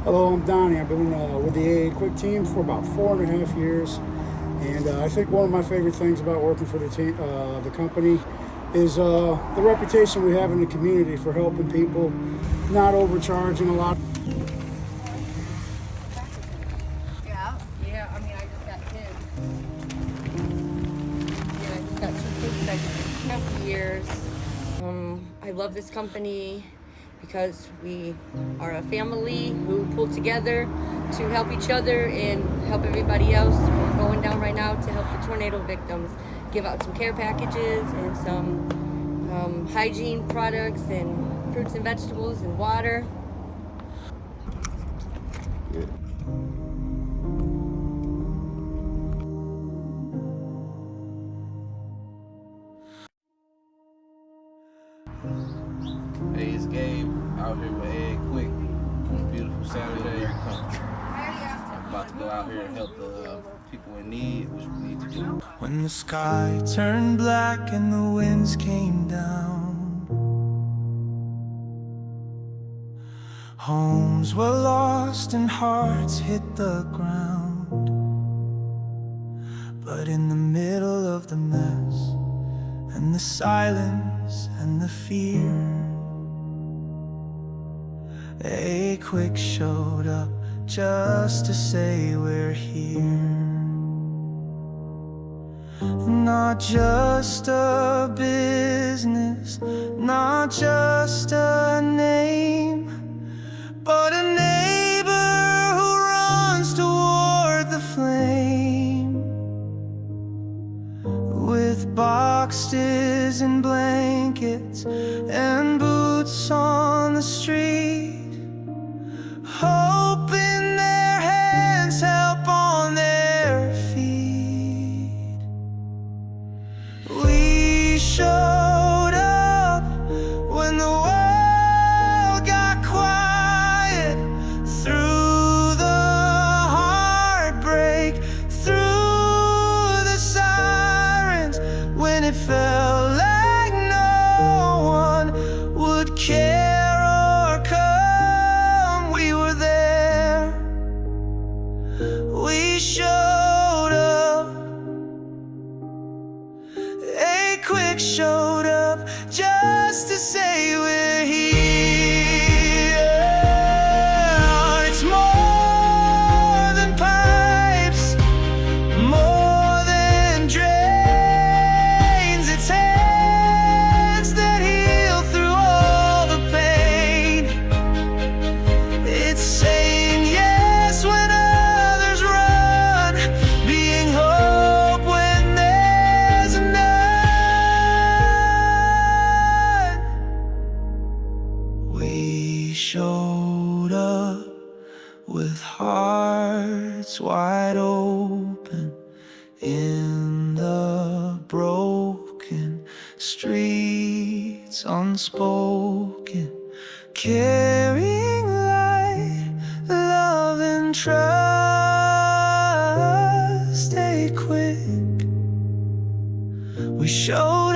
Hello, I'm Donnie. I've been with the AA Quick team for about 4.5 years, and I think one of my favorite things about working for the team, the company, is the reputation we have in the community for helping people, not overcharging a lot. Yeah, I mean, I just got kids. Yeah, I just got 2 kids that I've been for years. I love this company because we are a family who pull together to help each other and help everybody else. We're going down right now to help the tornado victims, give out some care packages and some hygiene products and fruits and vegetables and water. Hey, it's Gabe out here with Ed Quick on a beautiful Saturday. I'm about to go out here and help the people in need, which we need to do. When the sky turned black and the winds came down, homes were lost and hearts hit the ground. But in the middle of the mess and the silence and the fear, A Quick showed up just to say we're here. Not just a business, not just a name, but a neighbor who runs toward the flame. With boxes and blankets and boots on the street, hope in their hands, help on their feet. We showed up when the world got quiet, through the heartbreak, through the sirens, when it felt like no one would care or come. We were there. We showed up. A Quick showed up just to say we're here. It's more than pipes, more than drains. It's hands that heal through all the pain. It's saying yes when others run, being hope when there's none. We showed up with hearts wide open in the broken streets, unspoken, carrying light, love and trust. A Quick, we showed